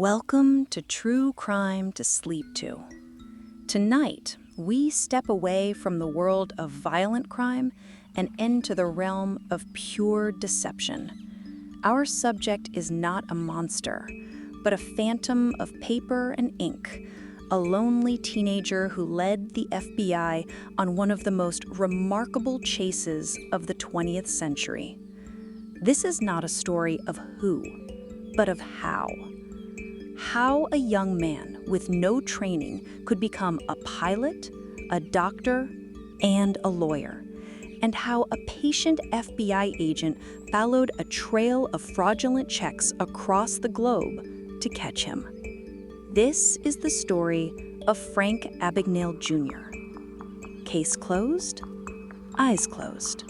Welcome to True Crime to Sleep To. Tonight, we step away from the world of violent crime and into the realm of pure deception. Our subject is not a monster, but a phantom of paper and ink, a lonely teenager who led the FBI on one of the most remarkable chases of the 20th century. This is not a story of who, but of how. How a young man with no training could become a pilot, a doctor, and a lawyer, and how a patient FBI agent followed a trail of fraudulent checks across the globe to catch him. This is the story of Frank Abagnale Jr. Case closed, eyes closed.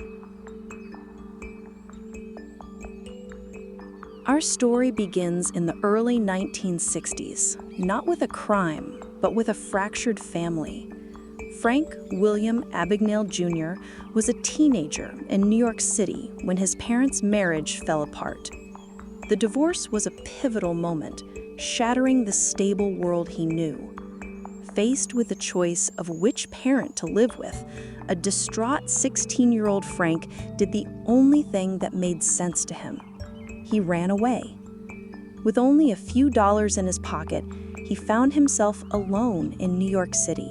Our story begins in the early 1960s, not with a crime, but with a fractured family. Frank William Abagnale Jr. was a teenager in New York City when his parents' marriage fell apart. The divorce was a pivotal moment, shattering the stable world he knew. Faced with the choice of which parent to live with, a distraught 16-year-old Frank did the only thing that made sense to him. He ran away. With only a few dollars in his pocket, he found himself alone in New York City.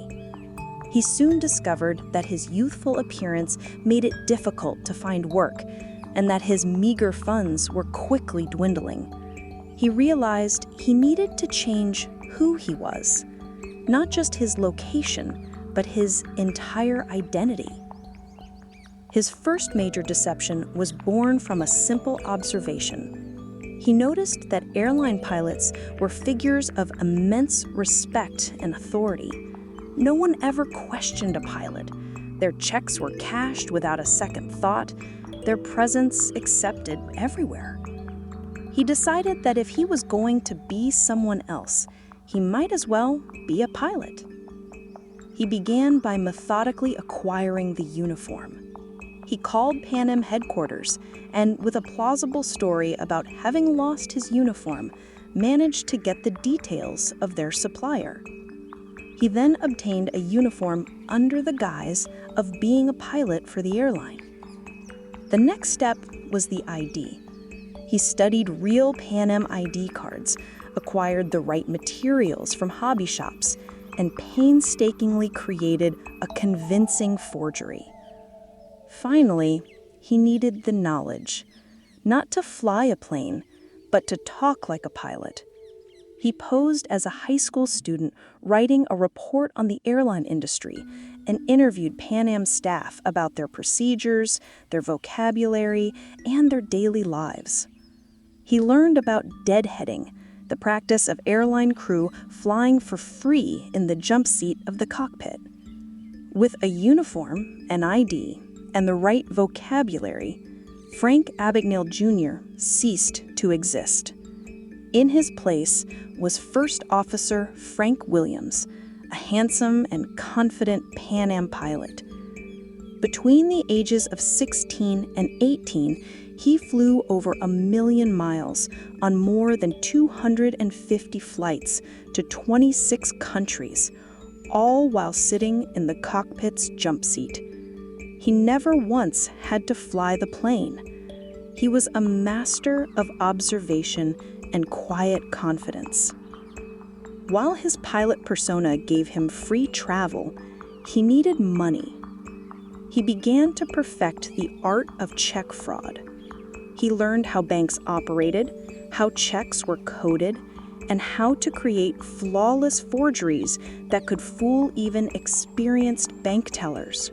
He soon discovered that his youthful appearance made it difficult to find work, and that his meager funds were quickly dwindling. He realized he needed to change who he was, not just his location, but his entire identity. His first major deception was born from a simple observation. He noticed that airline pilots were figures of immense respect and authority. No one ever questioned a pilot. Their checks were cashed without a second thought, their presence accepted everywhere. He decided that if he was going to be someone else, he might as well be a pilot. He began by methodically acquiring the uniform. He called Pan Am headquarters and, with a plausible story about having lost his uniform, managed to get the details of their supplier. He then obtained a uniform under the guise of being a pilot for the airline. The next step was the ID. He studied real Pan Am ID cards, acquired the right materials from hobby shops, and painstakingly created a convincing forgery. Finally, he needed the knowledge, not to fly a plane, but to talk like a pilot. He posed as a high school student writing a report on the airline industry and interviewed Pan Am staff about their procedures, their vocabulary, and their daily lives. He learned about deadheading, the practice of airline crew flying for free in the jump seat of the cockpit. With a uniform, an ID, and the right vocabulary, Frank Abagnale Jr. ceased to exist. In his place was First Officer Frank Williams, a handsome and confident Pan Am pilot. Between the ages of 16 and 18, he flew over 1 million miles on more than 250 flights to 26 countries, all while sitting in the cockpit's jump seat. He never once had to fly the plane. He was a master of observation and quiet confidence. While his pilot persona gave him free travel, he needed money. He began to perfect the art of check fraud. He learned how banks operated, how checks were coded, and how to create flawless forgeries that could fool even experienced bank tellers.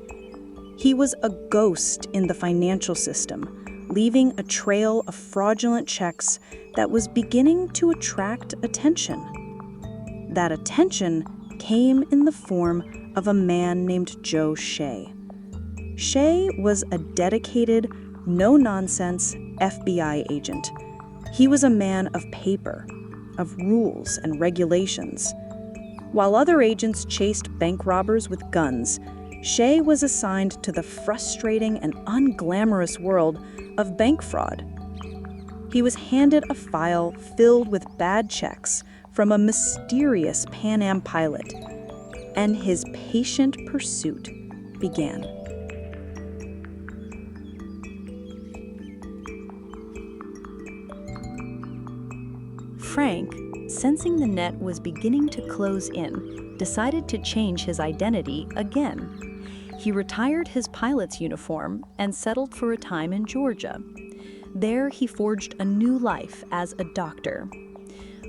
He was a ghost in the financial system, leaving a trail of fraudulent checks that was beginning to attract attention. That attention came in the form of a man named Joe Shea. Shea was a dedicated, no-nonsense FBI agent. He was a man of paper, of rules and regulations. While other agents chased bank robbers with guns, Shea was assigned to the frustrating and unglamorous world of bank fraud. He was handed a file filled with bad checks from a mysterious Pan Am pilot, and his patient pursuit began. Frank, sensing the net was beginning to close in, decided to change his identity again. He retired his pilot's uniform and settled for a time in Georgia. There, he forged a new life as a doctor.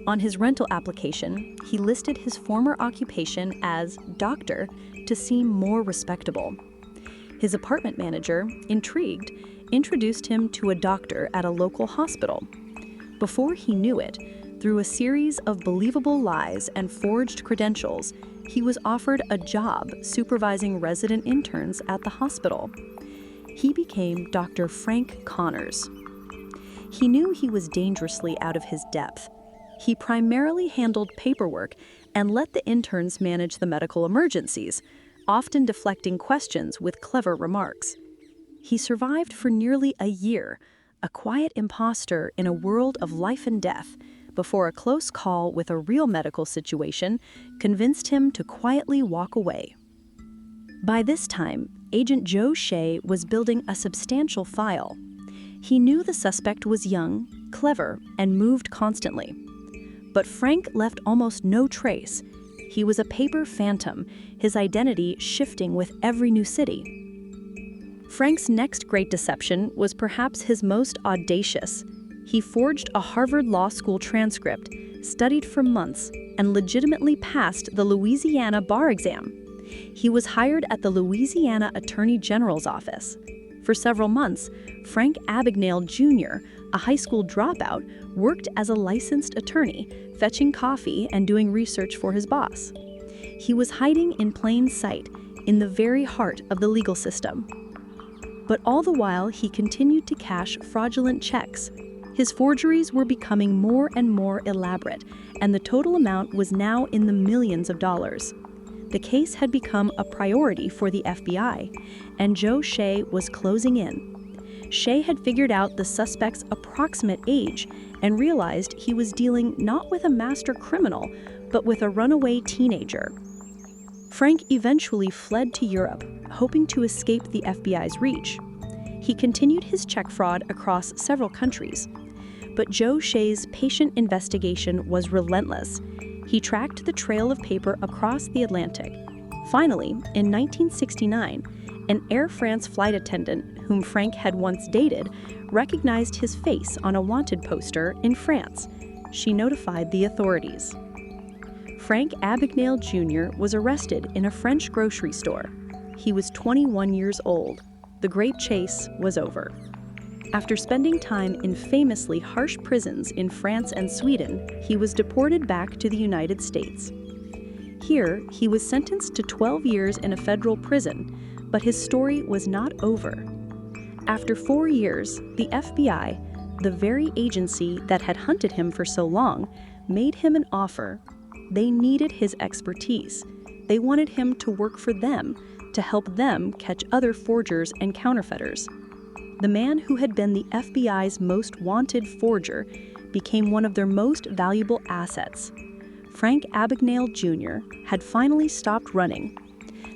On his rental application, he listed his former occupation as doctor to seem more respectable. His apartment manager, intrigued, introduced him to a doctor at a local hospital. Before he knew it, through a series of believable lies and forged credentials, he was offered a job supervising resident interns at the hospital. He became Dr. Frank Connors. He knew he was dangerously out of his depth. He primarily handled paperwork and let the interns manage the medical emergencies, often deflecting questions with clever remarks. He survived for nearly a year, a quiet imposter in a world of life and death, before a close call with a real medical situation convinced him to quietly walk away. By this time, Agent Joe Shea was building a substantial file. He knew the suspect was young, clever, and moved constantly. But Frank left almost no trace. He was a paper phantom, his identity shifting with every new city. Frank's next great deception was perhaps his most audacious. He forged a Harvard Law School transcript, studied for months, and legitimately passed the Louisiana bar exam. He was hired at the Louisiana Attorney General's office. For several months, Frank Abagnale Jr., a high school dropout, worked as a licensed attorney, fetching coffee and doing research for his boss. He was hiding in plain sight, in the very heart of the legal system. But all the while, he continued to cash fraudulent checks. His forgeries were becoming more and more elaborate, and the total amount was now in the millions of dollars. The case had become a priority for the FBI, and Joe Shea was closing in. Shea had figured out the suspect's approximate age and realized he was dealing not with a master criminal, but with a runaway teenager. Frank eventually fled to Europe, hoping to escape the FBI's reach. He continued his check fraud across several countries. But Joe Shea's patient investigation was relentless. He tracked the trail of paper across the Atlantic. Finally, in 1969, an Air France flight attendant whom Frank had once dated recognized his face on a wanted poster in France. She notified the authorities. Frank Abagnale Jr. was arrested in a French grocery store. He was 21 years old. The great chase was over. After spending time in famously harsh prisons in France and Sweden, he was deported back to the United States. Here, he was sentenced to 12 years in a federal prison, but his story was not over. After 4 years, the FBI, the very agency that had hunted him for so long, made him an offer. They needed his expertise. They wanted him to work for them, to help them catch other forgers and counterfeiters. The man who had been the FBI's most wanted forger became one of their most valuable assets. Frank Abagnale Jr. had finally stopped running.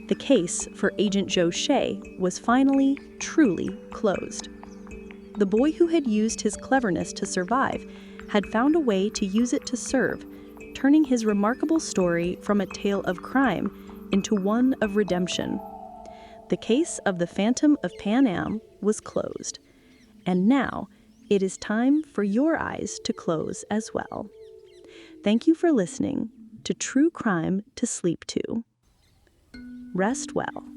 The case for Agent Joe Shea was finally, truly closed. The boy who had used his cleverness to survive had found a way to use it to serve, turning his remarkable story from a tale of crime into one of redemption. The case of the Phantom of Pan Am was closed. And now, it is time for your eyes to close as well. Thank you for listening to True Crime to Sleep To. Rest well.